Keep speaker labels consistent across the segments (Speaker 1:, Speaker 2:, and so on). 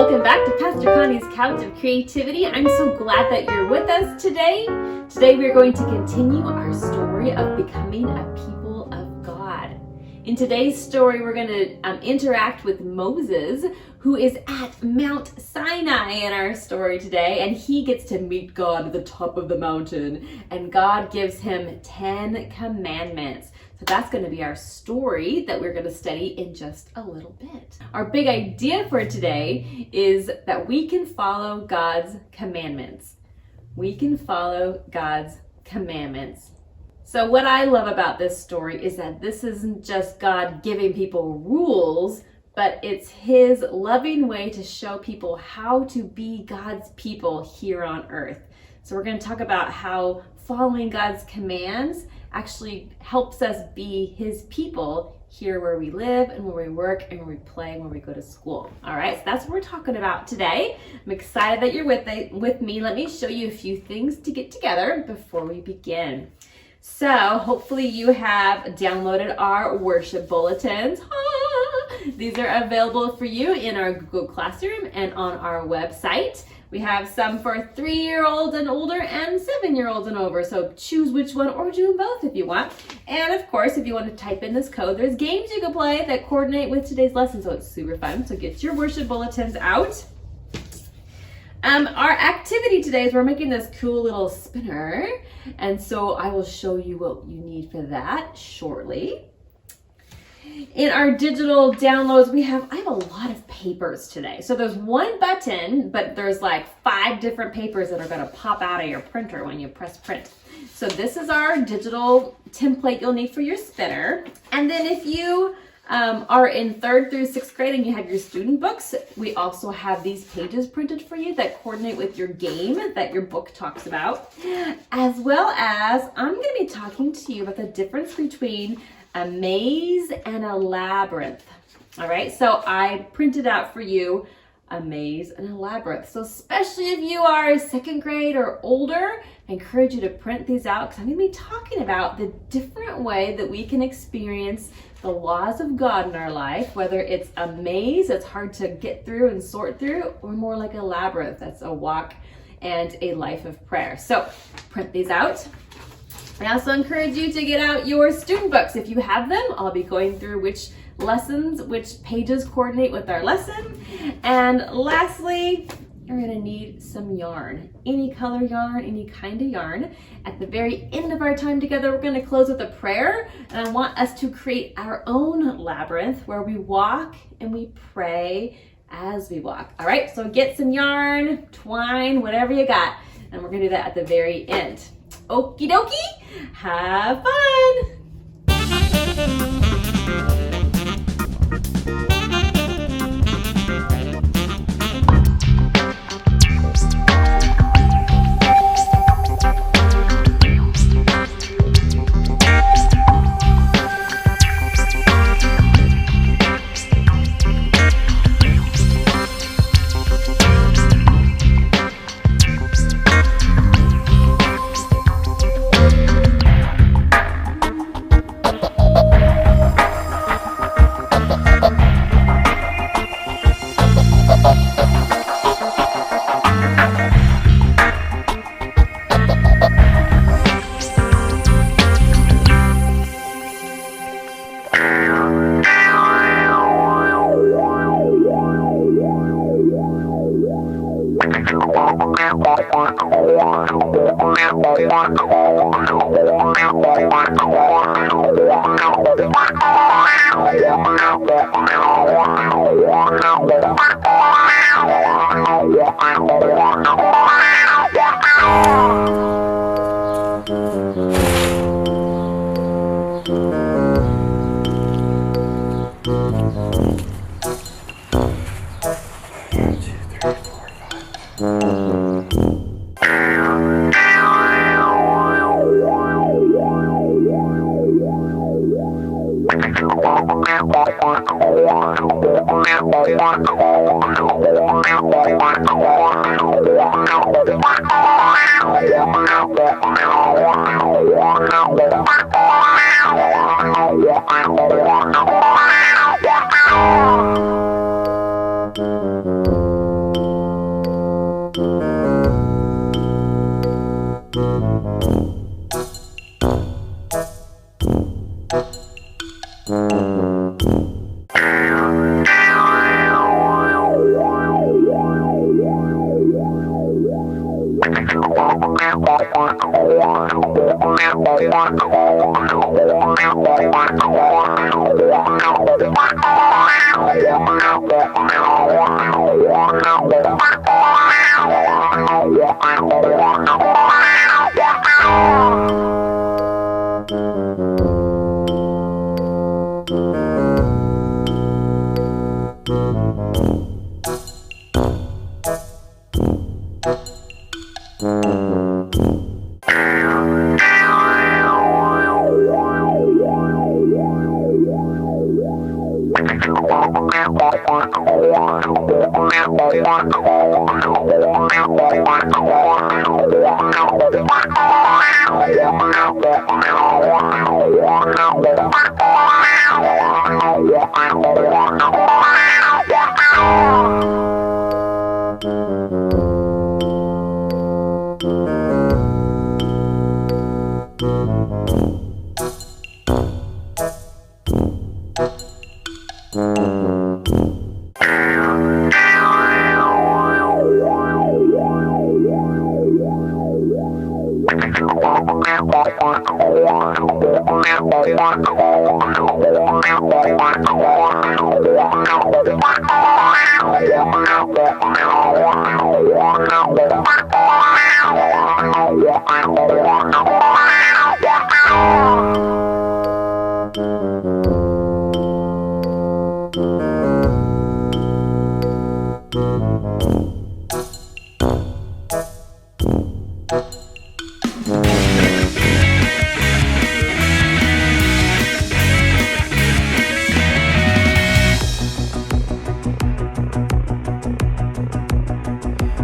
Speaker 1: welcome back to Pastor Connie's Couch of Creativity. I'm so glad that you're with us today. Today we're going to continue our story of becoming a people of God. In today's story, we're going to interact with Moses, who is at Mount Sinai in our story today, and he gets to meet God at the top of the mountain, and God gives him 10 commandments. So that's going to be our story that we're going to study in just a little bit. Our big idea for today is that we can follow God's commandments. We can follow God's commandments. So what I love about this story is that this isn't just God giving people rules, but it's his loving way to show people how to be God's people here on earth. So we're going to talk about how following God's commands actually helps us be his people here where we live and where we work and where we play and where we go to school. All right, so that's what we're talking about today. I'm excited that you're with me. Let me show you a few things to get together before we begin. So hopefully you have downloaded our worship bulletins. These are available for you in our Google Classroom and on our website. We have some for 3-year-olds and older and 7-year-olds and over. So choose which one or do them both if you want. And of course, if you want to type in this code, there's games you can play that coordinate with today's lesson. So it's super fun. So get your worship bulletins out. Our activity today is we're making this cool little spinner. And so I will show you what you need for that shortly. In our digital downloads, I have a lot of papers today. So there's one button, but there's like 5 different papers that are going to pop out of your printer when you press print. So this is our digital template you'll need for your spinner. And then if you are in 3rd through 6th grade and you have your student books, we also have these pages printed for you that coordinate with your game that your book talks about. As well as I'm going to be talking to you about the difference between a maze and a labyrinth. All right, so I printed out for you a maze and a labyrinth. So especially if you are 2nd grade or older, I encourage you to print these out because I'm going to be talking about the different way that we can experience the laws of God in our life, whether it's a maze that's hard to get through and sort through, or more like a labyrinth that's a walk and a life of prayer. So print these out. I also encourage you to get out your student books. If you have them, I'll be going through which pages coordinate with our lesson. And lastly, you're going to need some yarn. Any color yarn, any kind of yarn. At the very end of our time together, we're going to close with a prayer. And I want us to create our own labyrinth where we walk and we pray as we walk. All right, so get some yarn, twine, whatever you got. And we're going to do that at the very end. Okie dokie, have fun!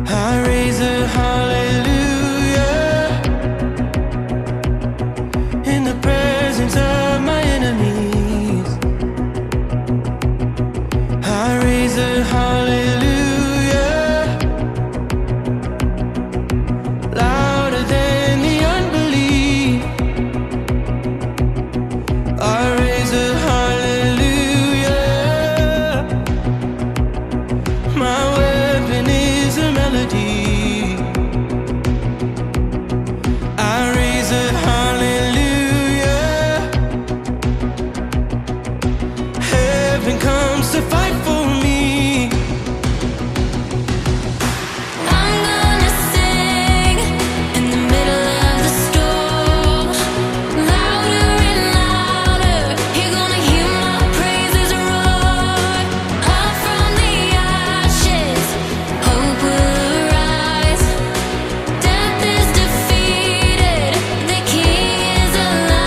Speaker 2: I raise a hallelujah in the presence of my enemies. I raise a hallelujah louder than the unbelief. I raise a hallelujah. My weapon is a melody. I raise a hallelujah. Heaven comes to fight for me. I'm gonna sing in the middle of the storm, louder and louder. You're gonna hear my praises roar. Up from the ashes, hope will arise. Death is defeated, the King is alive.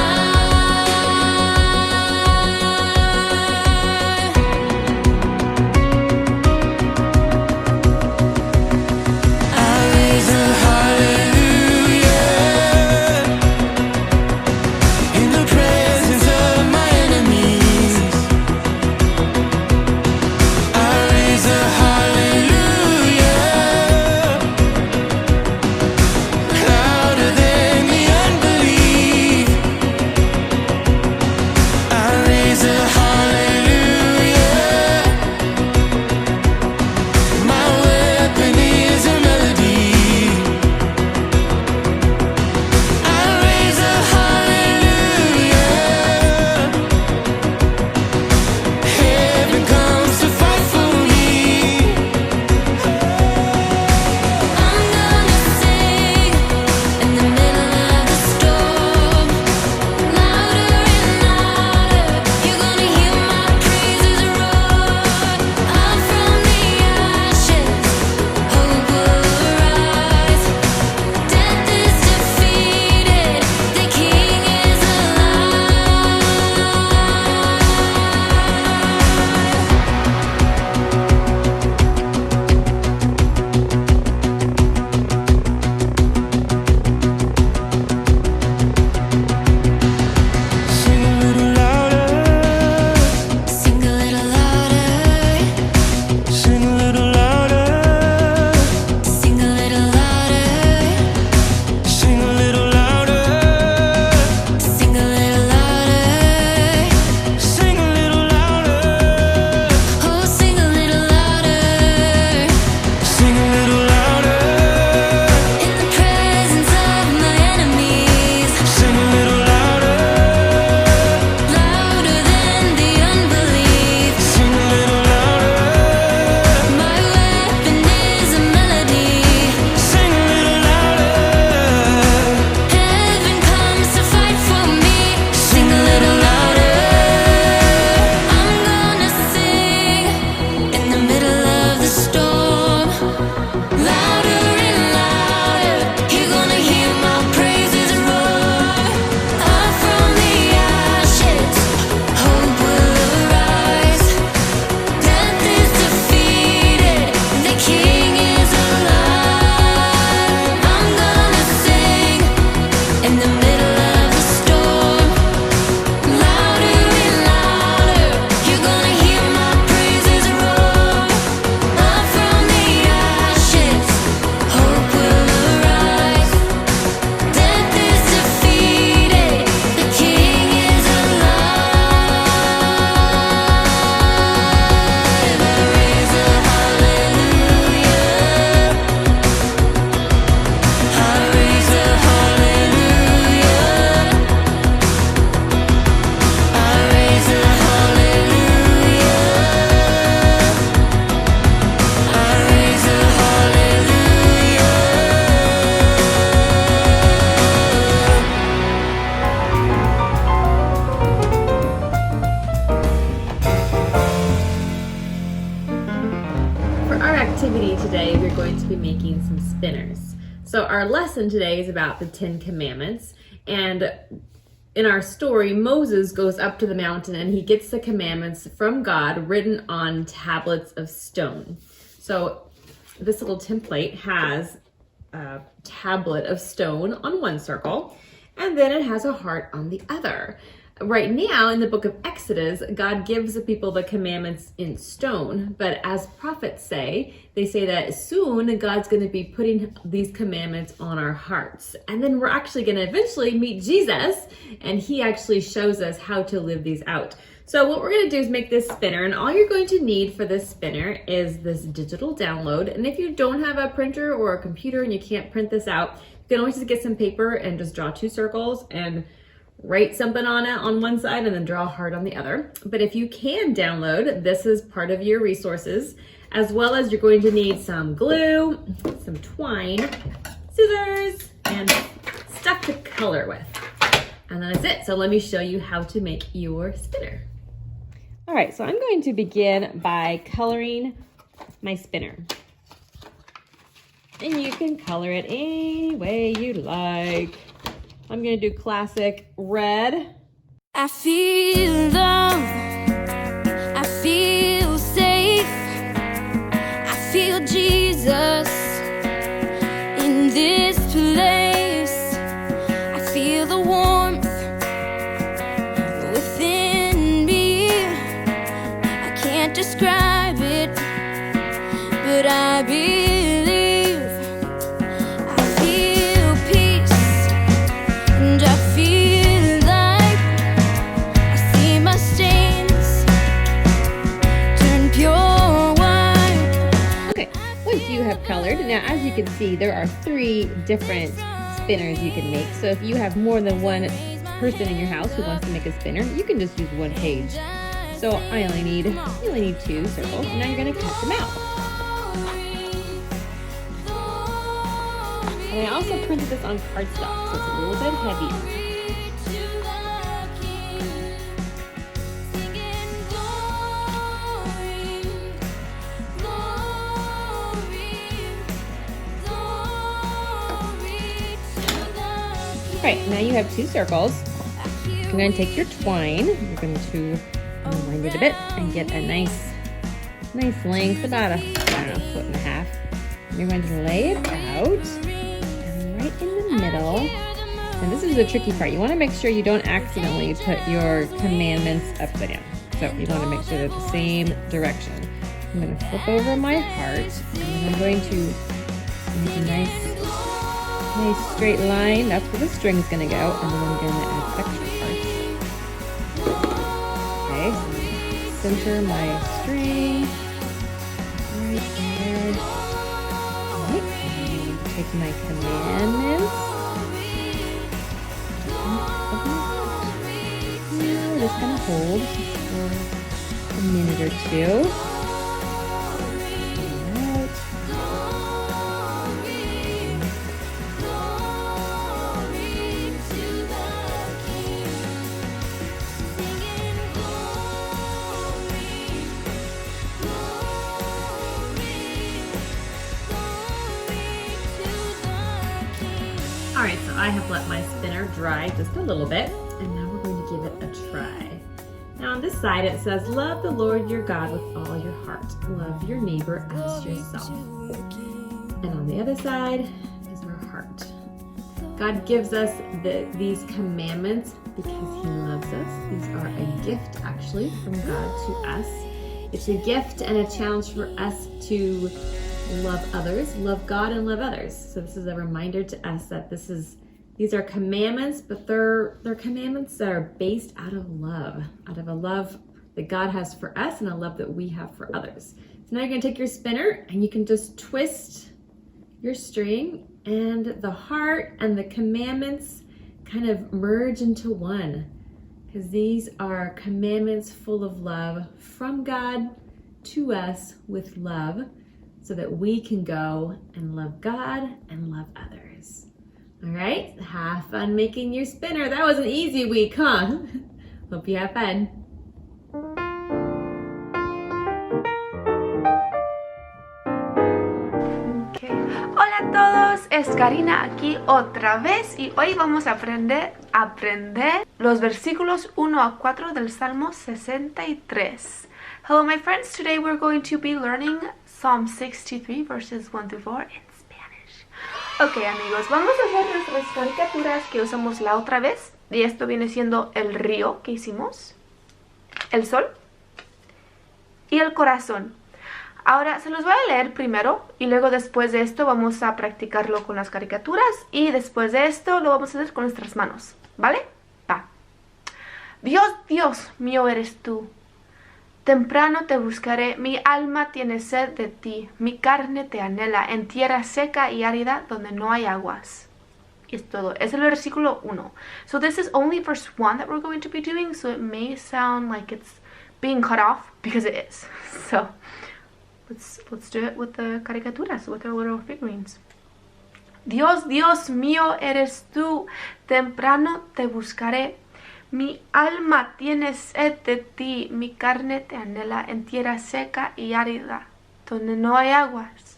Speaker 1: activity today, we're going to be making some spinners. So our lesson today is about the 10 Commandments. And in our story, Moses goes up to the mountain and he gets the commandments from God written on tablets of stone. So this little template has a tablet of stone on one circle, and then it has a heart on the other. Right now in the book of Exodus, God gives the people the commandments in stone, but as prophets say, they say that soon God's going to be putting these commandments on our hearts. And then we're actually going to eventually meet Jesus, and he actually shows us how to live these out. So what we're going to do is make this spinner, and all you're going to need for this spinner is this digital download. And if you don't have a printer or a computer and you can't print this out, you can always just get some paper and just draw 2 circles and write something on it on one side and then draw a heart on the other. But if you can download, this is part of your resources, as well as you're going to need some glue, some twine, scissors, and stuff to color with. And that's it. So let me show you how to make your spinner. All right, so I'm going to begin by coloring my spinner. And you can color it any way you like. I'm gonna do classic red.
Speaker 3: I feel love, I feel safe, I feel Jesus in this place. I feel the warmth within me. I can't describe it, but I believe.
Speaker 1: Have colored. Now, as you can see, there are 3 different spinners you can make. So if you have more than one person in your house who wants to make a spinner, you can just use 1 page. So you only need 2 circles. And now you're going to cut them out. And I also printed this on cardstock, so it's a little bit heavier. All right, now you have 2 circles. You're going to take your twine. You're going to wind it a bit and get a nice length, about a, 1.5 foot. You're going to lay it out, and right in the middle. And this is the tricky part. You want to make sure you don't accidentally put your commandments upside down. So you want to make sure they're the same direction. I'm going to flip over my heart, and then I'm going to make a nice straight line. That's where the string's gonna go, and then I'm gonna add extra parts. Okay, so center my string right there. Right, and then take my commandments. We're just gonna hold for a minute or 2. All right, so I have let my spinner dry just a little bit, and now we're going to give it a try. Now on this side it says, love the Lord your God with all your heart. Love your neighbor as yourself. And on the other side is our heart. God gives us these commandments because he loves us. These are a gift actually from God to us. It's a gift and a challenge for us to love others, love God, and love others. So this is a reminder to us that these are commandments, but they're commandments that are based out of a love that God has for us and a love that we have for others. So now you're gonna take your spinner and you can just twist your string, and the heart and the commandments kind of merge into one, because these are commandments full of love from God to us with love, so that we can go and love God and love others. All right, have fun making your spinner. That was an easy week, huh? Hope you have fun.
Speaker 4: todos, es Karina aquí otra vez y hoy vamos a aprender los versículos 1 a 4 del Salmo 63. Hello my friends, today we're going to be learning Psalm 63 verses 1 through 4 in Spanish. Ok amigos, vamos a hacer nuestras caricaturas que usamos la otra vez y esto viene siendo el río que hicimos, el sol y el corazón. Ahora se los voy a leer primero y luego después de esto vamos a practicarlo con las caricaturas y después de esto lo vamos a hacer con nuestras manos, ¿vale? Va. Dios, Dios mío eres tú. Temprano te buscaré, mi alma tiene sed de ti, mi carne te anhela en tierra seca y árida donde no hay aguas. Y es todo. Es el versículo 1. So this is only verse 1 that we're going to be doing, so it may sound like it's being cut off because it is. So let's do it with the caricaturas, with our little figurines. Dios, Dios mío eres tú, temprano te buscaré. Mi alma tiene sed de ti, mi carne te anhela en tierra seca y árida, donde no hay aguas.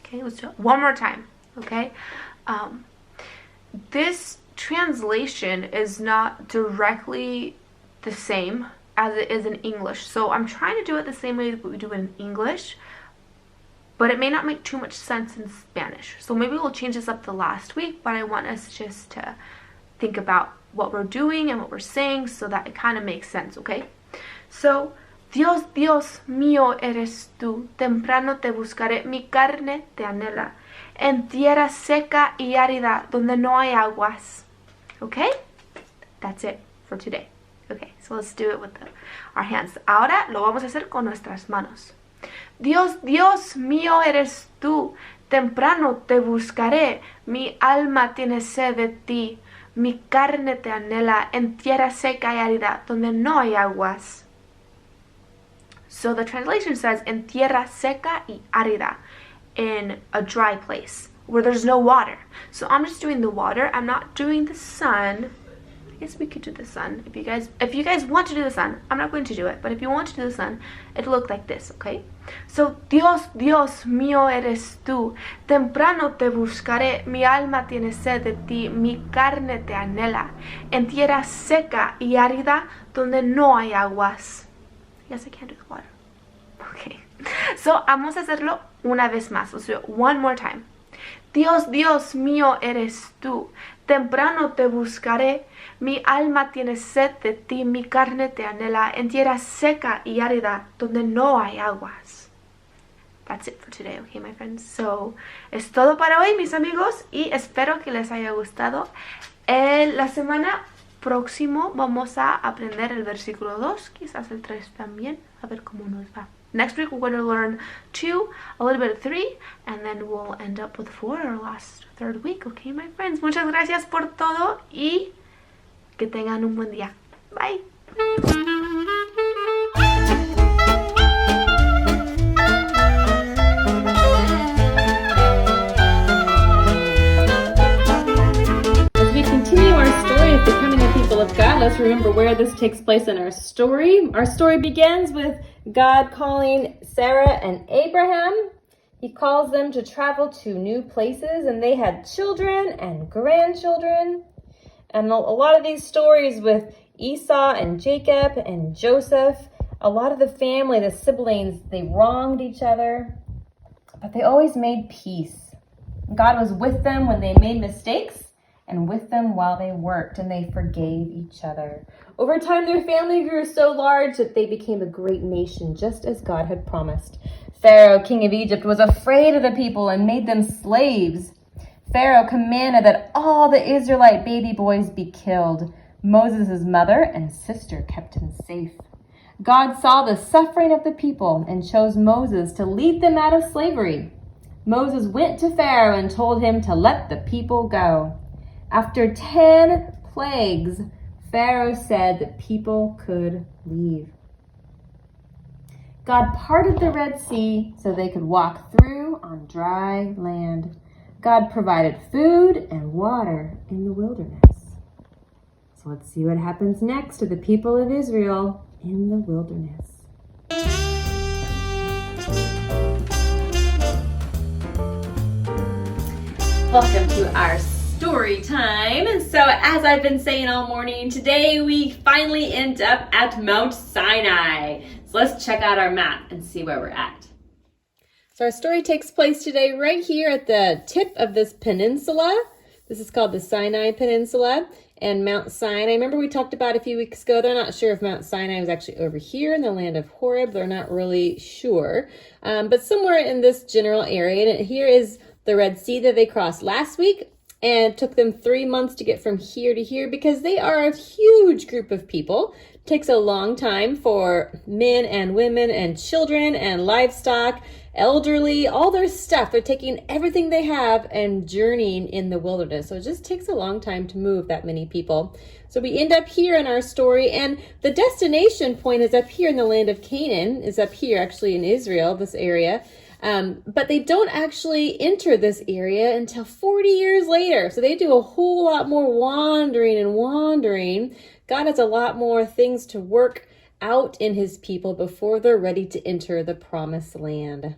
Speaker 4: Okay, let's do it one more time, okay? This translation is not directly the same as it is in English. So I'm trying to do it the same way that we do it in English, but it may not make too much sense in Spanish. So maybe we'll change this up the last week, but I want us just to think about what we're doing and what we're saying so that it kind of makes sense, okay? So, Dios, Dios mío eres tú, temprano te buscaré, mi carne te anhela, en tierra seca y árida donde no hay aguas. Okay? That's it for today. Okay, so let's do it with our hands. Ahora lo vamos a hacer con nuestras manos. Dios, Dios mío eres tú, temprano te buscaré, mi alma tiene sed de ti, mi carne te anhela en tierra seca y árida, donde no hay aguas. So the translation says, en tierra seca y árida, in a dry place, where there's no water. So I'm just doing the water, I'm not doing the sun. I guess we could do the sun. If you guys want to do the sun, I'm not going to do it, but if you want to do the sun, it'll look like this, okay? So, Dios, Dios mío eres tú, temprano te buscaré, mi alma tiene sed de ti, mi carne te anhela, en tierra seca y árida donde no hay aguas. Yes, I can't do the water. Okay. So, vamos a hacerlo una vez más. Let's do it one more time. Dios, Dios mío eres tú, temprano te buscaré, mi alma tiene sed de ti, mi carne te anhela, en tierra seca y árida, donde no hay aguas. That's it for today, okay, my friends? So, es todo para hoy, mis amigos, y espero que les haya gustado. La semana próxima vamos a aprender el versículo 2, quizás el 3 también, a ver cómo nos va. Next week we're going to learn 2, a little bit of 3, and then we'll end up with 4 our last third week, okay, my friends? Muchas gracias por todo y que tengan un buen día. Bye.
Speaker 1: As we continue our story of becoming a people of God, let's remember where this takes place in our story. Our story begins with God calling Sarah and Abraham. He calls them to travel to new places, and they had children and grandchildren. And a lot of these stories with Esau and Jacob and Joseph, a lot of the family, the siblings, they wronged each other, but they always made peace. God was with them when they made mistakes and with them while they worked, and they forgave each other. Over time, their family grew so large that they became a great nation, just as God had promised. Pharaoh, king of Egypt, was afraid of the people and made them slaves. Pharaoh commanded that all the Israelite baby boys be killed. Moses' mother and sister kept him safe. God saw the suffering of the people and chose Moses to lead them out of slavery. Moses went to Pharaoh and told him to let the people go. After 10 plagues, Pharaoh said the people could leave. God parted the Red Sea so they could walk through on dry land. God provided food and water in the wilderness. So let's see what happens next to the people of Israel in the wilderness. Welcome to our story time. So as I've been saying all morning, today we finally end up at Mount Sinai. So let's check out our map and see where we're at. So our story takes place today right here at the tip of this peninsula. This is called the Sinai Peninsula and Mount Sinai. Remember we talked about a few weeks ago, they're not sure if Mount Sinai was actually over here in the land of Horeb. They're not really sure, but somewhere in this general area. And here is the Red Sea that they crossed last week, and it took them 3 months to get from here to here because they are a huge group of people. It takes a long time for men and women and children and livestock, elderly, all their stuff. They're taking everything they have and journeying in the wilderness. So it just takes a long time to move that many people. So we end up here in our story, and the destination point is up here in the land of Canaan, is up here actually in Israel, this area. But they don't actually enter this area until 40 years later. So they do a whole lot more wandering and wandering. God has a lot more things to work out in his people before they're ready to enter the promised land.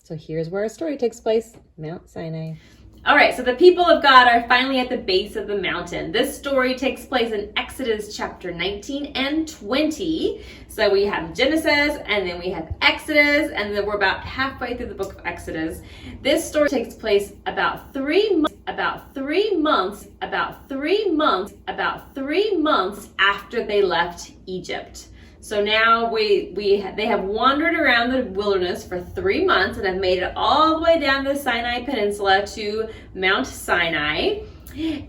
Speaker 1: So here's where our story takes place, Mount Sinai. All right, so the people of God are finally at the base of the mountain. This story takes place in Exodus chapter 19 and 20. So we have Genesis, and then we have Exodus, and then we're about halfway through the book of Exodus. This story takes place about 3 months after they left Egypt. So now they have wandered around the wilderness for 3 months and have made it all the way down the Sinai Peninsula to Mount Sinai.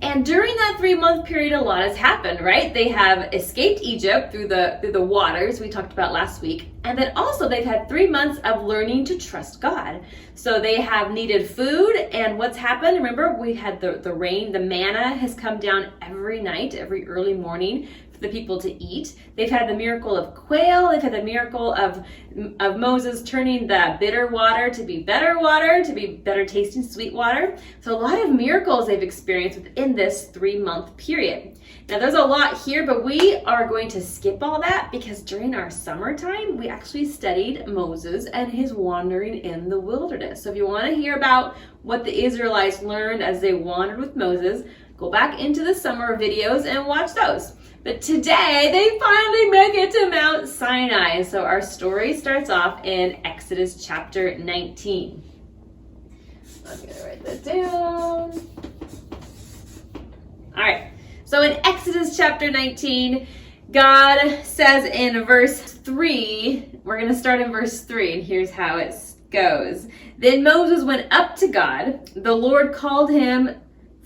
Speaker 1: And during that 3-month period, a lot has happened, right? They have escaped Egypt through the waters we talked about last week. And then also they've had 3 months of learning to trust God. So they have needed food, and what's happened? Remember, we had the rain, the manna has come down every night, every early morning, the people to eat. They've had the miracle of quail. They've had the miracle of Moses turning the bitter water to be better water, to be better tasting sweet water. So a lot of miracles they've experienced within this 3-month period. Now there's a lot here, but we are going to skip all that because during our summertime, we actually studied Moses and his wandering in the wilderness. So if you want to hear about what the Israelites learned as they wandered with Moses, go back into the summer videos and watch those. But today, they finally make it to Mount Sinai. So our story starts off in Exodus chapter 19. I'm going to write that down. All right. So in Exodus chapter 19, God says in verse 3, we're going to start in verse 3, and here's how it goes. Then Moses went up to God. The Lord called him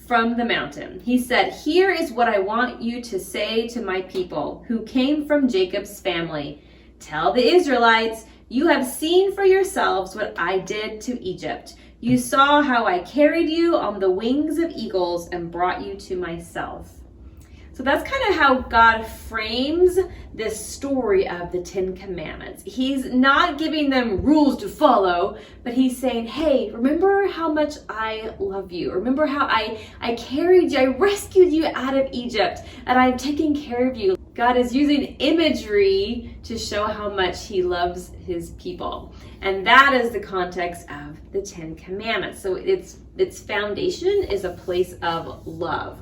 Speaker 1: from the mountain. He said, "Here is what I want you to say to my people who came from Jacob's family. Tell the Israelites, you have seen for yourselves what I did to Egypt. You saw how I carried you on the wings of eagles and brought you to myself." So that's kind of how God frames this story of the 10 Commandments. He's not giving them rules to follow, but he's saying, hey, remember how much I love you. Remember how I carried you, I rescued you out of Egypt, and I'm taking care of you. God is using imagery to show how much he loves his people. And that is the context of the 10 Commandments. So its foundation is a place of love.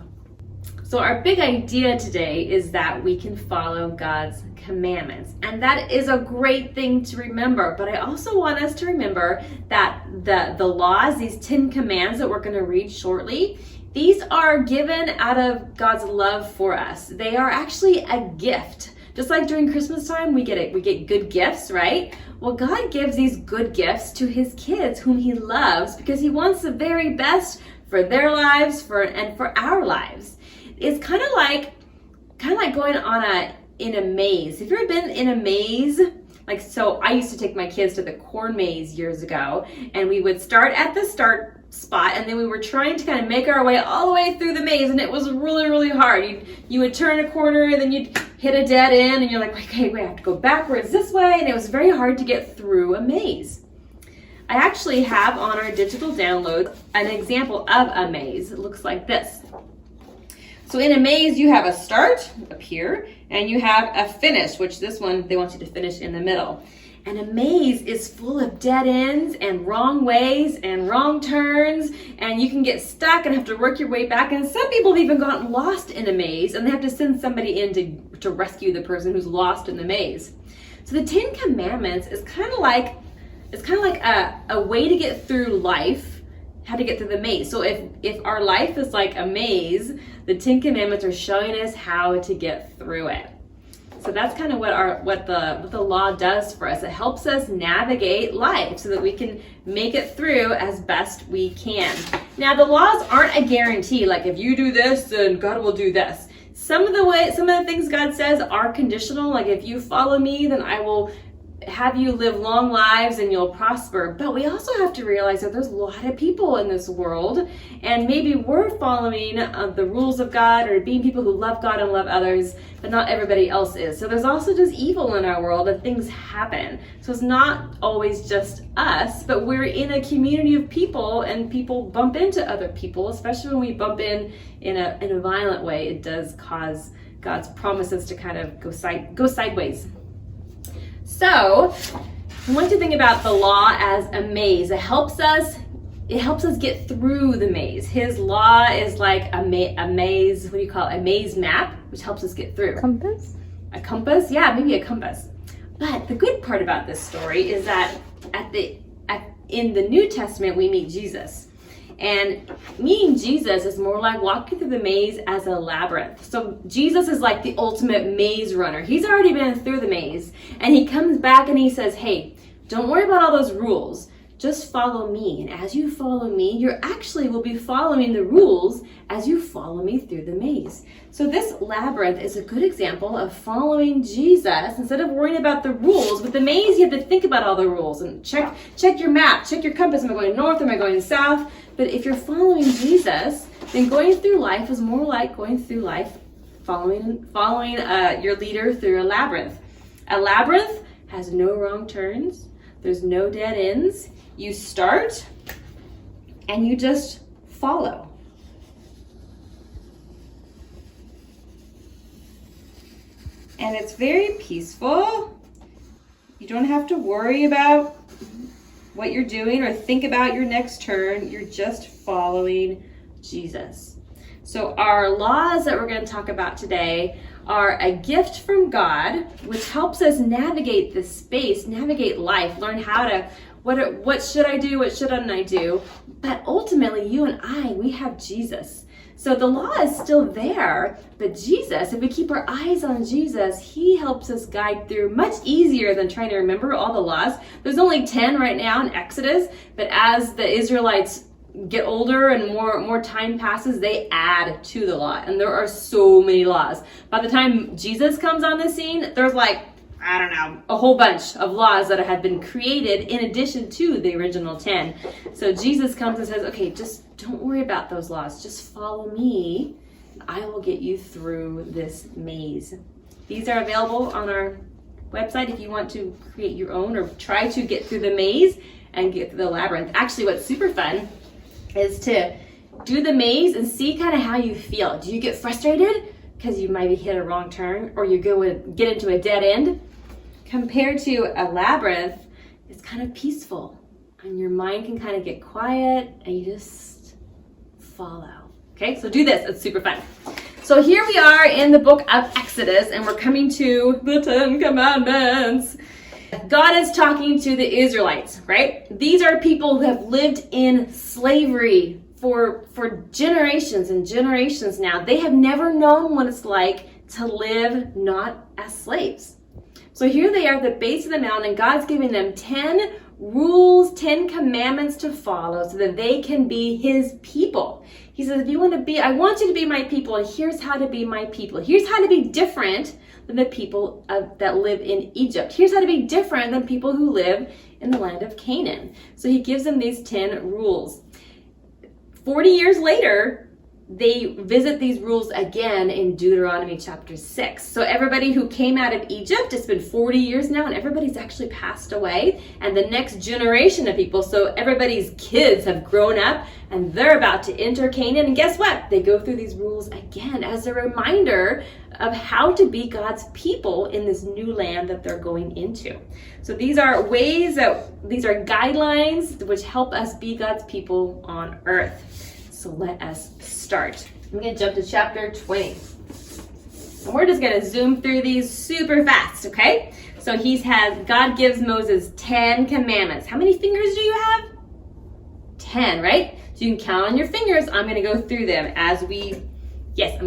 Speaker 1: So our big idea today is that we can follow God's commandments. And that is a great thing to remember. But I also want us to remember that the laws, these 10 commands that we're going to read shortly, these are given out of God's love for us. They are actually a gift. Just like during Christmas time, we get good gifts, right? Well, God gives these good gifts to his kids whom he loves because he wants the very best for their lives and for our lives. It's kind of like going in a maze. Have you ever been in a maze? So I used to take my kids to the corn maze years ago, and we would start at the start spot, and then we were trying to kind of make our way all the way through the maze, and it was really, really hard. You would turn a corner, and then you'd hit a dead end, and you're like, okay, wait, I have to go backwards this way, and it was very hard to get through a maze. I actually have on our digital download an example of a maze. It looks like this. So in a maze, you have a start up here, and you have a finish, which this one, they want you to finish in the middle. And a maze is full of dead ends and wrong ways and wrong turns, and you can get stuck and have to work your way back. And some people have even gotten lost in a maze, and they have to send somebody in to rescue the person who's lost in the maze. So the 10 Commandments is kind of like a way to get through life, how to get through the maze. So if our life is like a maze, the 10 Commandments are showing us how to get through it. So that's kind of what the law does for us. It helps us navigate life so that we can make it through as best we can. Now, the laws aren't a guarantee. Like, if you do this, then God will do this. Some of the things God says are conditional. Like, if you follow me, then I will have you live long lives and you'll prosper. But we also have to realize that there's a lot of people in this world, and maybe we're following the rules of God or being people who love God and love others, but not everybody else is. So there's also just evil in our world, and things happen. So it's not always just us, but we're in a community of people, and people bump into other people, especially when we bump in a violent way. It does cause God's promises to kind of go sideways. So I want to think about the law as a maze. It helps us get through the maze. His law is like a maze, what do you call it? A maze map, which helps us get through.
Speaker 5: Compass?
Speaker 1: A compass? Yeah, maybe a compass. But the good part about this story is that in the New Testament, we meet Jesus. And meeting Jesus is more like walking through the maze as a labyrinth. So Jesus is like the ultimate maze runner. He's already been through the maze. And he comes back and he says, hey, don't worry about all those rules. Just follow me. And as you follow me, you actually will be following the rules as you follow me through the maze. So this labyrinth is a good example of following Jesus instead of worrying about the rules. With the maze, you have to think about all the rules and check your map, check your compass. Am I going north? Am I going south? But if you're following Jesus, then going through life is more like going through life following your leader through a labyrinth. A labyrinth has no wrong turns. There's no dead ends. You start and you just follow. And it's very peaceful. You don't have to worry about what you're doing or think about your next turn. You're just following Jesus. So our laws that we're going to talk about today are a gift from God, which helps us navigate this space, navigate life, learn how to, what should I do, what shouldn't I do? But ultimately, you and I, we have Jesus. So the law is still there, but Jesus, if we keep our eyes on Jesus, he helps us guide through much easier than trying to remember all the laws. There's only 10 right now in Exodus, but as the Israelites get older and more time passes, they add to the law. And there are so many laws. By the time Jesus comes on the scene, there's like, I don't know, a whole bunch of laws that have been created in addition to the original 10. So Jesus comes and says, okay, just don't worry about those laws. Just follow me. I will get you through this maze. These are available on our website if you want to create your own or try to get through the maze and get through the labyrinth. Actually, what's super fun is to do the maze and see kind of how you feel. Do you get frustrated because you maybe hit a wrong turn, or you get into a dead end? Compared to a labyrinth, it's kind of peaceful and your mind can kind of get quiet and you just follow. Okay, so do this, it's super fun. So here we are in the book of Exodus and we're coming to the 10 Commandments. God is talking to the Israelites, right? These are people who have lived in slavery for generations and generations now. They have never known what it's like to live not as slaves. So here they are at the base of the mountain, and God's giving them 10 rules, 10 commandments to follow so that they can be his people. He says, I want you to be my people, and here's how to be my people. Here's how to be different than the people that live in Egypt. Here's how to be different than people who live in the land of Canaan. So he gives them these 10 rules. 40 years later, they visit these rules again in Deuteronomy chapter 6. So everybody who came out of Egypt, it's been 40 years now, and everybody's actually passed away. And the next generation of people, so everybody's kids have grown up, and they're about to enter Canaan. And guess what? They go through these rules again as a reminder of how to be God's people in this new land that they're going into. So these are ways these are guidelines which help us be God's people on earth. So let us start. I'm going to jump to chapter 20. And we're just going to zoom through these super fast, okay? So God gives Moses 10 commandments. How many fingers do you have? 10, right? So you can count on your fingers. I'm going to go through them I'm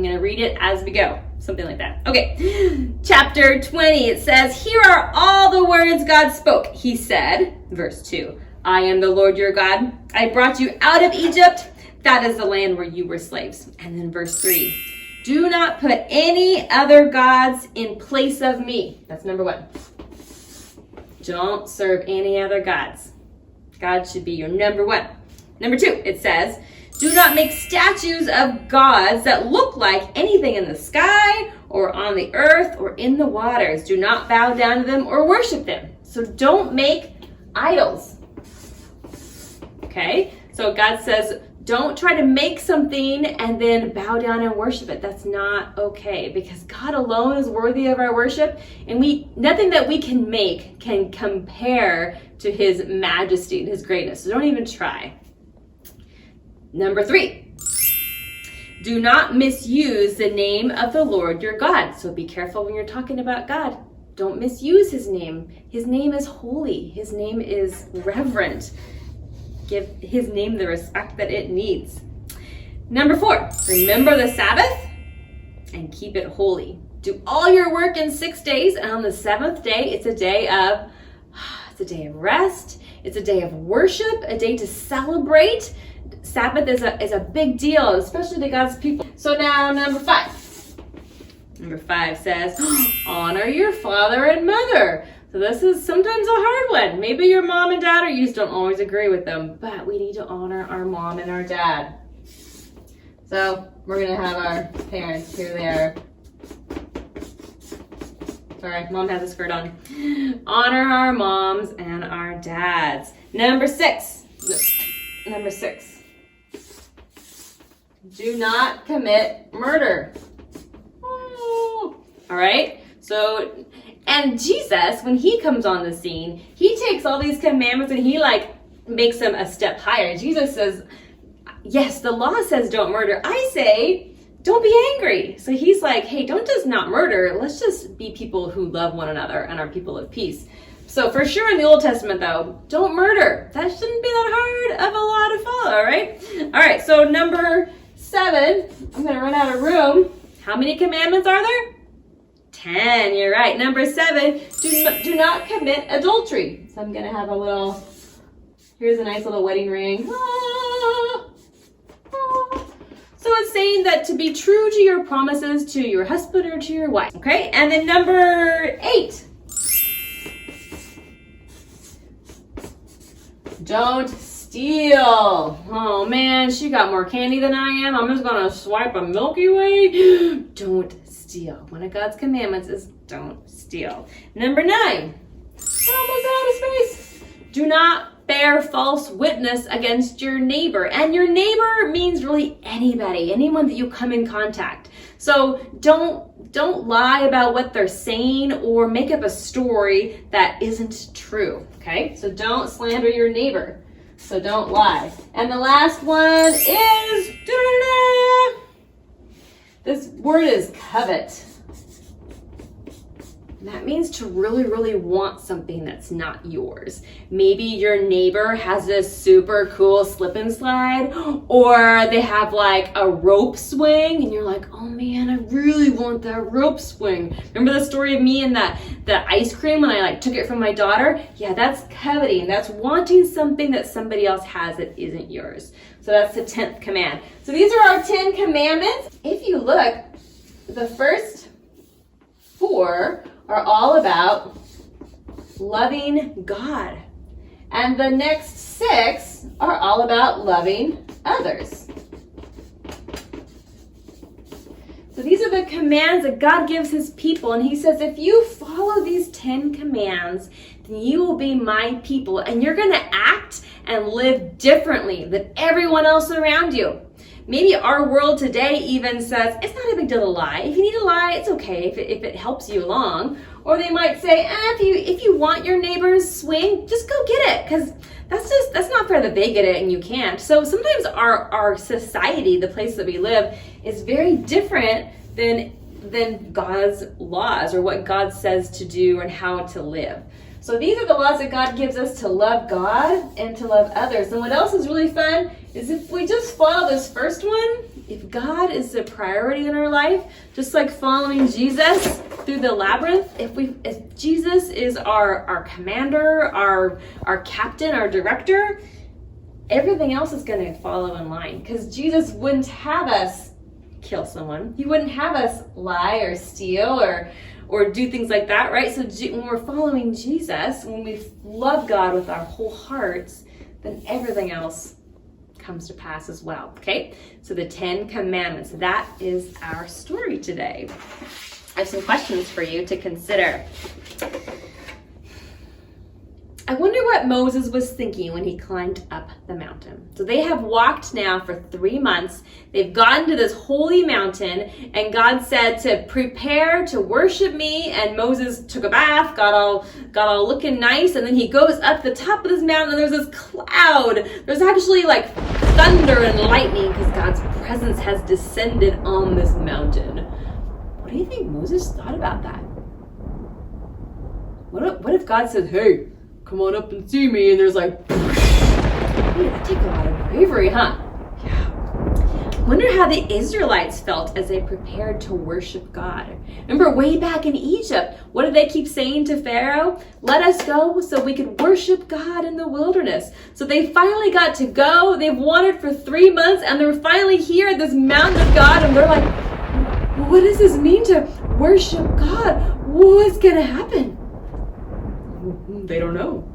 Speaker 1: going to read it as we go. Something like that. Okay. Chapter 20, it says, "Here are all the words God spoke. He said," verse 2, "I am the Lord your God. I brought you out of Egypt. That is the land where you were slaves." And then verse 3, "Do not put any other gods in place of me." That's number 1. Don't serve any other gods. God should be your number 1. Number 2, it says, "Do not make statues of gods that look like anything in the sky or on the earth or in the waters. Do not bow down to them or worship them." So don't make idols. Okay? So God says, don't try to make something and then bow down and worship it. That's not okay, because God alone is worthy of our worship, and nothing that we can make can compare to his majesty and his greatness. So don't even try. Number 3, do not misuse the name of the Lord your God. So be careful when you're talking about God. Don't misuse his name. His name is holy. His name is reverent. Give his name the respect that it needs. Number 4, remember the Sabbath and keep it holy. Do all your work in 6 days, and on the 7th day, it's a day of rest. It's a day of worship, a day to celebrate. Sabbath is a big deal, especially to God's people. So now number 5. Number 5 says, honor your father and mother. So this is sometimes a hard one. Maybe your mom and dad, or you just don't always agree with them, but we need to honor our mom and our dad. So we're going to have our parents here there. Sorry, mom has a skirt on. Honor our moms and our dads. Number 6. Do not commit murder. Oh. All right? So, and Jesus, when he comes on the scene, he takes all these commandments and he makes them a step higher. Jesus says, yes, the law says don't murder. I say, don't be angry. So he's like, hey, don't just not murder. Let's just be people who love one another and are people of peace. So for sure in the Old Testament, though, don't murder. That shouldn't be that hard of a law to follow, all right? All right, so number 7, I'm going to run out of room. How many commandments are there? 10, you're right. Number 7, do not commit adultery. So I'm going to have here's a nice little wedding ring. So it's saying that to be true to your promises to your husband or to your wife. Okay, and then number 8. Don't steal. Oh man, she got more candy than I am. I'm just gonna swipe a Milky Way. Don't steal. One of God's commandments is don't steal. Number 9. We're almost out of space. Do not bear false witness against your neighbor. And your neighbor means really anybody, anyone that you come in contact. So don't lie about what they're saying or make up a story that isn't true, okay? So don't slander your neighbor. So don't lie. And the last one is, this word is covet. That means to really, really want something that's not yours. Maybe your neighbor has this super cool slip and slide, or they have a rope swing, and you're like, oh man, I really want that rope swing. Remember the story of me and the ice cream when I took it from my daughter? Yeah, that's coveting. That's wanting something that somebody else has that isn't yours. So that's the 10th command. So these are our 10 commandments. If you look, the first 4 are all about loving God. And the next 6 are all about loving others. So these are the commands that God gives his people. And he says, if you follow these 10 commands, then you will be my people. And you're going to act and live differently than everyone else around you. Maybe our world today even says, it's not a big deal to lie. If you need to lie, it's okay if it helps you along. Or they might say, if you want your neighbor's swing, just go get it. Because that's not fair that they get it and you can't. So sometimes our society, the place that we live, is very different than God's laws or what God says to do and how to live. So these are the laws that God gives us to love God and to love others. And what else is really fun is if we just follow this first one, if God is the priority in our life, just like following Jesus through the labyrinth, if Jesus is our commander, our captain, our director, everything else is going to follow in line, because Jesus wouldn't have us kill someone. He wouldn't have us lie or steal or do things like that, right? So when we're following Jesus, when we love God with our whole hearts, then everything else comes to pass as well, okay? So the 10 commandments, that is our story today. I have some questions for you to consider. I wonder what Moses was thinking when he climbed up the mountain. So they have walked now for 3 months. They've gotten to this holy mountain, and God said to prepare to worship me. And Moses took a bath, got all looking nice, and then he goes up the top of this mountain, and there's this cloud. There's actually like thunder and lightning because God's presence has descended on this mountain. What do you think Moses thought about that? What if God said, hey, come on up and see me, and there's like, that takes a lot of bravery, huh? Yeah. Wonder how the Israelites felt as they prepared to worship God. Remember way back in Egypt, what did they keep saying to Pharaoh? Let us go so we could worship God in the wilderness. So they finally got to go. They've wandered for 3 months, and they're finally here at this mountain of God, and they're like, what does this mean to worship God? What's gonna happen? They don't know.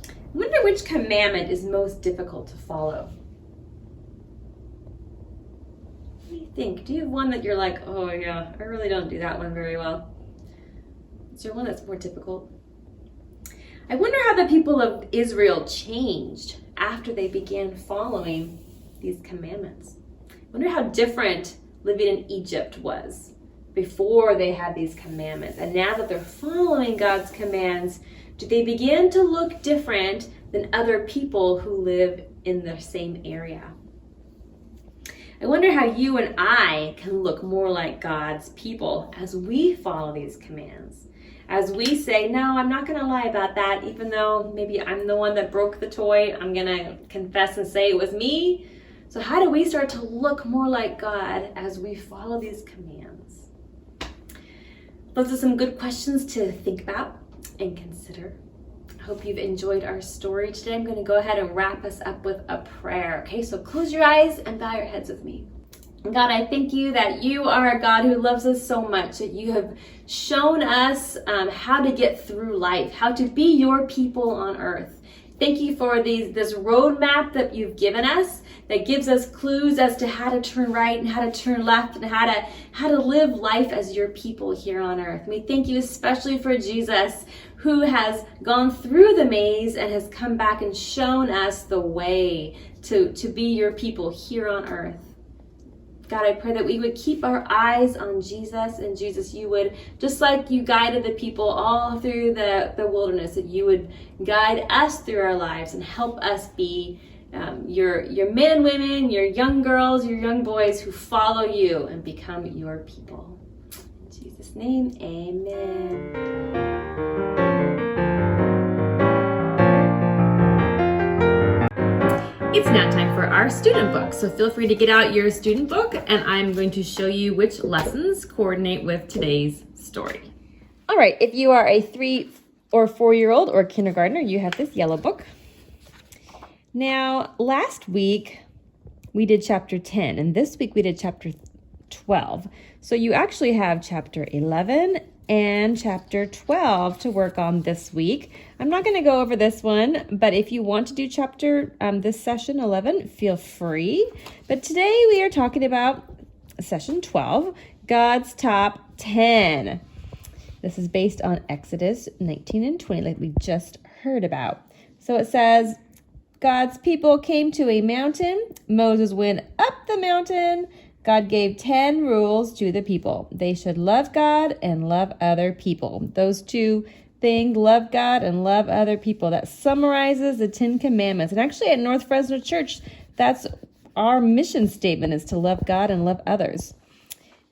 Speaker 1: I wonder which commandment is most difficult to follow. What do you think? Do you have one that you're like, oh yeah, I really don't do that one very well? Is there one that's more difficult? I wonder how the people of Israel changed after they began following these commandments. I wonder how different living in Egypt was before they had these commandments. And now that they're following God's commands, do they begin to look different than other people who live in the same area? I wonder how you and I can look more like God's people as we follow these commands. As we say, no, I'm not going to lie about that, even though maybe I'm the one that broke the toy. I'm going to confess and say it was me. So how do we start to look more like God as we follow these commands? Those are some good questions to think about and consider. I hope you've enjoyed our story today. I'm going to go ahead and wrap us up with a prayer. Okay, so close your eyes and bow your heads with me. God, I thank you that you are a God who loves us so much, that you have shown us how to get through life, how to be your people on earth. Thank you for this roadmap that you've given us that gives us clues as to how to turn right and how to turn left and how to live life as your people here on earth. We thank you especially for Jesus, who has gone through the maze and has come back and shown us the way to be your people here on earth. God, I pray that we would keep our eyes on Jesus, and Jesus, you would, just like you guided the people all through the wilderness, that you would guide us through our lives and help us be your men and women, your young girls, your young boys who follow you and become your people. In Jesus' name, amen. It's now time for our student book, so feel free to get out your student book, and I'm going to show you which lessons coordinate with today's story. All right, if you are a 3 or 4-year-old or kindergartner, you have this yellow book. Now, last week we did chapter 10, and this week we did chapter 12. So you actually have chapter 11 and chapter 12 to work on this week. I'm not going to go over this one, but if you want to do chapter this session 11, feel free. But today we are talking about session 12, God's top 10. This is based on Exodus 19 and 20, like we just heard about. So it says, God's people came to a mountain. Moses went up the mountain. God gave 10 rules to the people. They should love God and love other people. Those two things, love God and love other people. That summarizes the 10 commandments. And actually at North Fresno Church, that's our mission statement, is to love God and love others.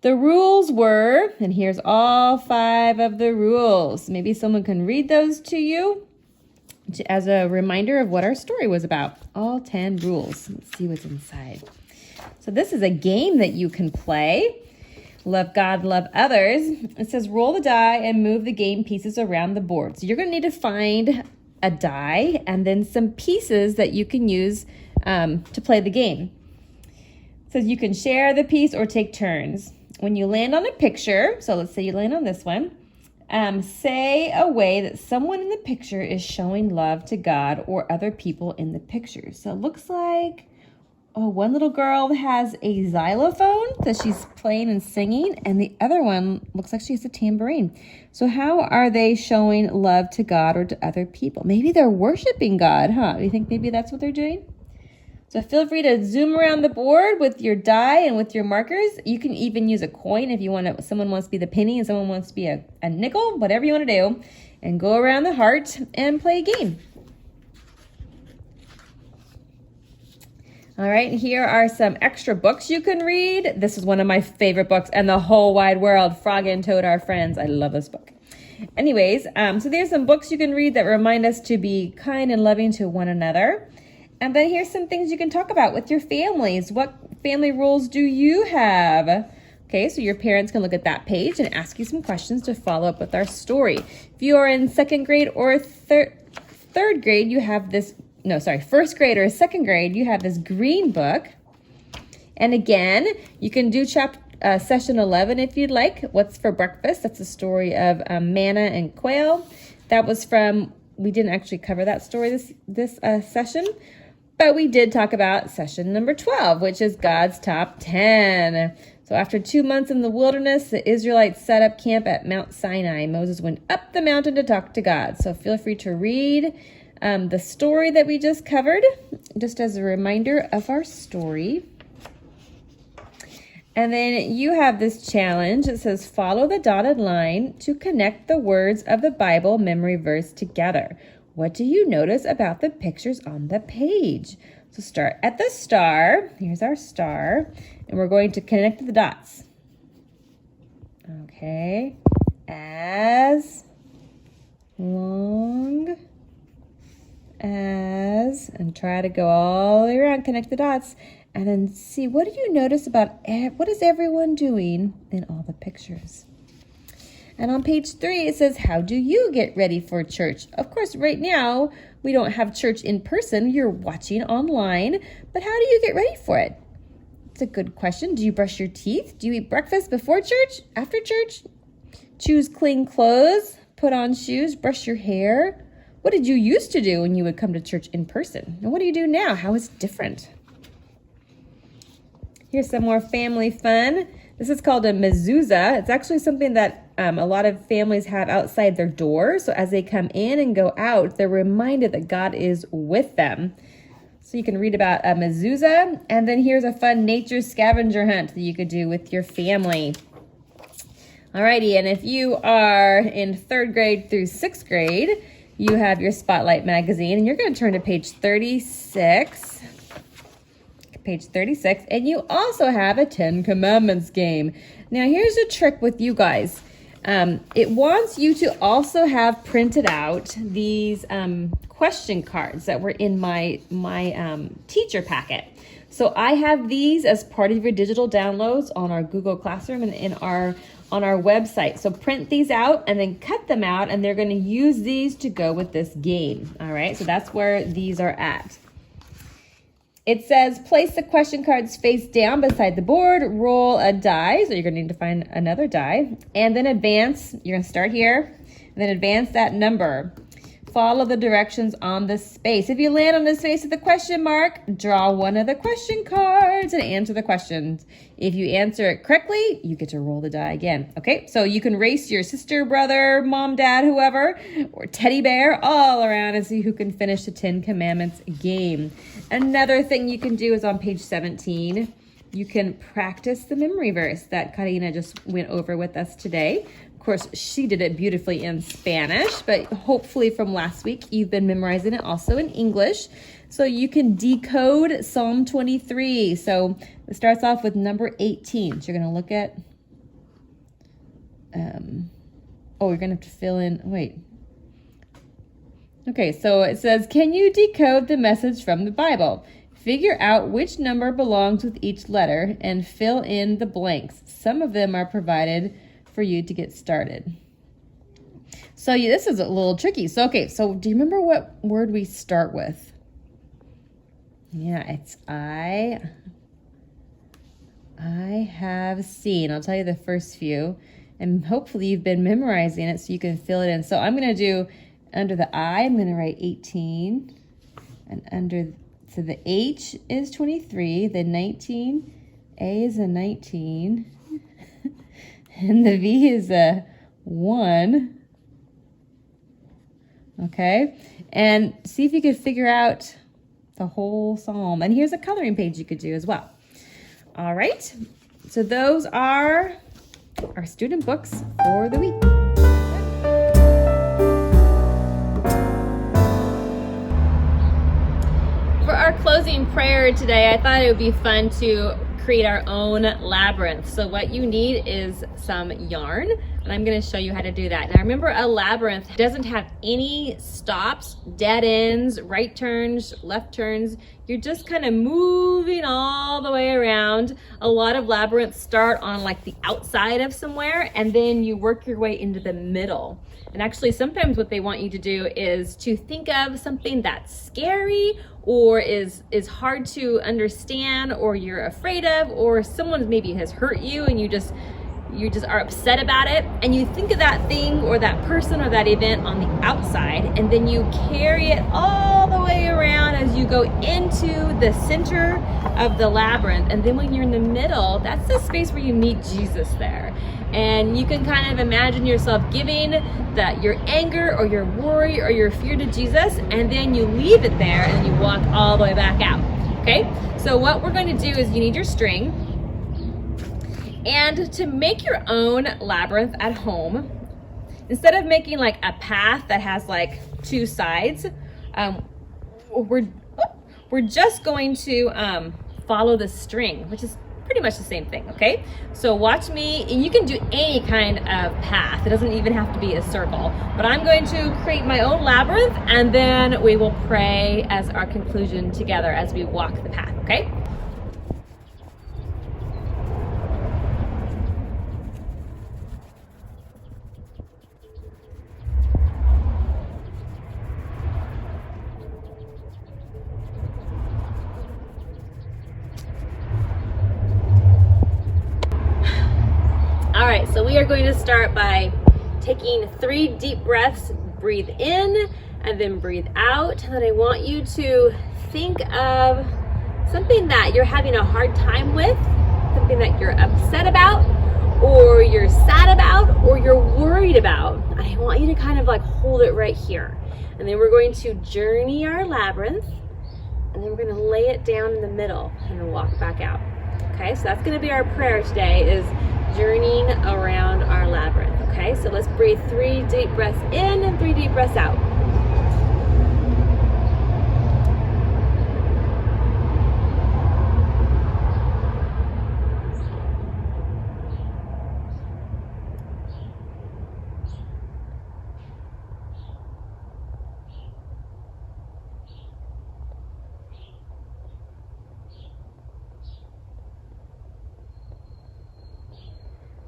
Speaker 1: The rules were, and here's all 5 of the rules. Maybe someone can read those to you as a reminder of what our story was about. All 10 rules. Let's see what's inside. So this is a game that you can play. Love God, love others. It says roll the die and move the game pieces around the board. So you're going to need to find a die and then some pieces that you can use to play the game. It says you can share the piece or take turns. When you land on a picture, so let's say you land on this one, say a way that someone in the picture is showing love to God or other people in the picture. So it looks like, one little girl has a xylophone that she's playing and singing, and the other one looks like she has a tambourine. So how are they showing love to God or to other people? Maybe they're worshiping God, huh? Do you think maybe that's what they're doing? So feel free to zoom around the board with your die and with your markers. You can even use a coin if you want to. Someone wants to be the penny and someone wants to be a nickel, whatever you want to do. And go around the heart and play a game. All right, here are some extra books you can read. This is one of my favorite books in the whole wide world, Frog and Toad Are Friends. I love this book. Anyways, so there's some books you can read that remind us to be kind and loving to one another. And then here's some things you can talk about with your families. What family rules do you have? Okay, so your parents can look at that page and ask you some questions to follow up with our story. If you are in second grade or third grade, you have this, first grade or second grade, you have this green book. And again, you can do session 11 if you'd like. What's for breakfast? That's the story of manna and quail. That was we didn't actually cover that story this session. But we did talk about session number 12, which is God's top 10. So after 2 months in the wilderness, the Israelites set up camp at Mount Sinai. Moses went up the mountain to talk to God. So feel free to read the story that we just covered, just as a reminder of our story. And then you have this challenge. It says, follow the dotted line to connect the words of the Bible memory verse together. What do you notice about the pictures on the page? So start at the star. Here's our star. And we're going to connect the dots. Okay. As long as, and try to go all the way around, connect the dots, and then see, what do you notice about, what is everyone doing in all the pictures? And on page 3, it says, how do you get ready for church? Of course, right now, we don't have church in person. You're watching online. But how do you get ready for it? It's a good question. Do you brush your teeth? Do you eat breakfast before church? After church? Choose clean clothes? Put on shoes? Brush your hair? What did you used to do when you would come to church in person? And what do you do now? How is it different? Here's some more family fun. This is called a mezuzah. It's actually something that a lot of families have outside their door. So as they come in and go out, they're reminded that God is with them. So you can read about a mezuzah. And then here's a fun nature scavenger hunt that you could do with your family. Alrighty, and if you are in 3rd grade through 6th grade, you have your Spotlight magazine, and you're going to turn to page 36. Page 36, and you also have a 10 Commandments game. Now, here's a trick with you guys. It wants you to also have printed out these question cards that were in my teacher packet. So I have these as part of your digital downloads on our Google Classroom and on our website. So print these out and then cut them out, and they're going to use these to go with this game. All right, so that's where these are at. It says, place the question cards face down beside the board, roll a die. So you're going to need to find another die. And then advance. You're going to start here. And then advance that number. follow the directions on the space. If you land on the space of the question mark, draw one of the question cards and answer the questions. If you answer it correctly, you get to roll the die again. Okay, so you can race your sister, brother, mom, dad, whoever, or teddy bear all around and see who can finish the 10 Commandments game. Another thing you can do is on page 17, you can practice the memory verse that Karina just went over with us today. Of course, she did it beautifully in Spanish, but hopefully from last week, you've been memorizing it also in English. So you can decode Psalm 23. So it starts off with number 18. So you're going to look at, you're going to have to fill in, wait. Okay, so it says, can you decode the message from the Bible? Figure out which number belongs with each letter and fill in the blanks. Some of them are provided for you to get started. So this is a little tricky. So, okay, so do you remember what word we start with? Yeah, it's I have seen. I'll tell you the first few, and hopefully you've been memorizing it so you can fill it in. So I'm going to do, under the I, I'm going to write 18, and so the H is 23, the 19, A is a 19, and the V is a 1. Okay, and see if you could figure out the whole psalm. And here's a coloring page you could do as well. All right, so those are our student books for the week. For our closing prayer today, I thought it would be fun to create our own labyrinth. So what you need is some yarn, and I'm going to show you how to do that. Now remember, a labyrinth doesn't have any stops, dead ends, right turns, left turns. You're just kind of moving all the way around. A lot of labyrinths start on like the outside of somewhere, and then you work your way into the middle. And actually sometimes what they want you to do is to think of something that's scary or is hard to understand, or you're afraid of, or someone maybe has hurt you and you just are upset about it, and you think of that thing or that person or that event on the outside, and then you carry it all the way around as you go into the center of the labyrinth. And then when you're in the middle, that's the space where you meet Jesus there. And you can kind of imagine yourself giving your anger or your worry or your fear to Jesus, and then you leave it there and you walk all the way back out. Okay, so what we're going to do is you need your string. And to make your own labyrinth at home, instead of making like a path that has like two sides, we're just going to follow the string, which is pretty much the same thing, okay? So watch me, and you can do any kind of path. It doesn't even have to be a circle, but I'm going to create my own labyrinth, and then we will pray as our conclusion together as we walk the path, okay? All right, so we are going to start by taking 3 deep breaths. Breathe in and then breathe out. And then I want you to think of something that you're having a hard time with, something that you're upset about, or you're sad about, or you're worried about. And I want you to kind of like hold it right here. And then we're going to journey our labyrinth, and then we're going to lay it down in the middle and then walk back out. Okay, so that's going to be our prayer today, is journeying around our labyrinth. Okay, so let's breathe 3 deep breaths in and 3 deep breaths out.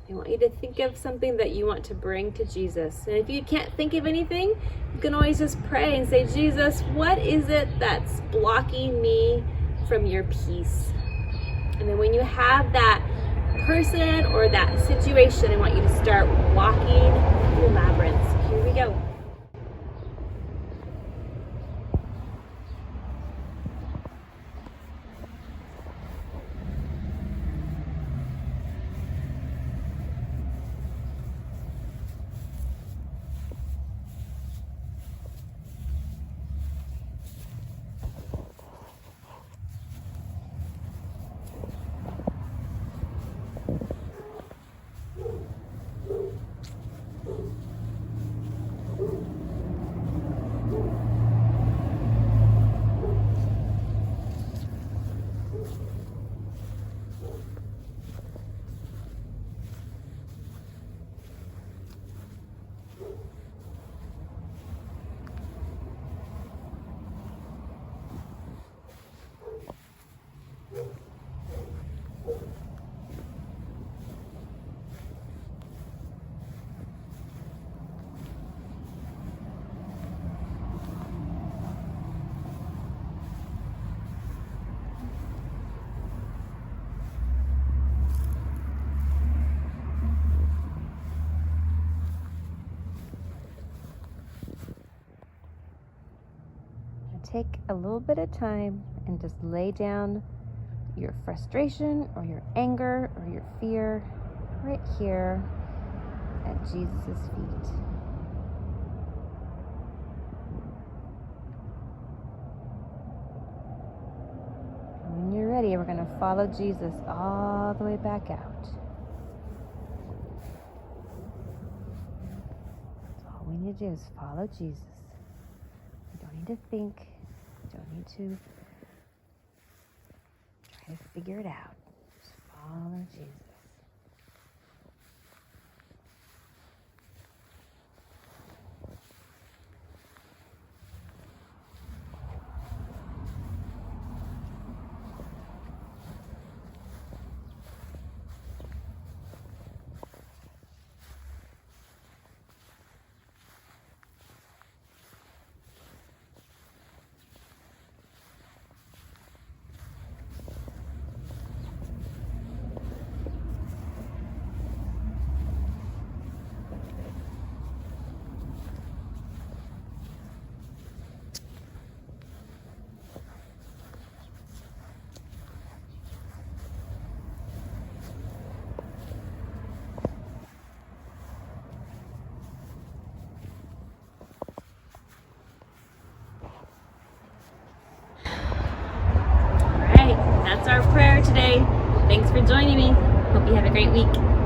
Speaker 1: I want you to think of something that you want to bring to Jesus. And if you can't think of anything, you can always just pray and say, Jesus, what is it that's blocking me from your peace? And then when you have that person or that situation, I want you to start walking your labyrinth. Here we go.
Speaker 5: And take a little bit of time and just lay down your frustration or your anger or your fear right here at Jesus' feet. And when you're ready, we're going to follow Jesus all the way back out. So all we need to do is follow Jesus. We don't need to think. We don't need to try to figure it out. Just follow Jesus.
Speaker 1: That's our prayer today. Thanks for joining me. Hope you have a great week.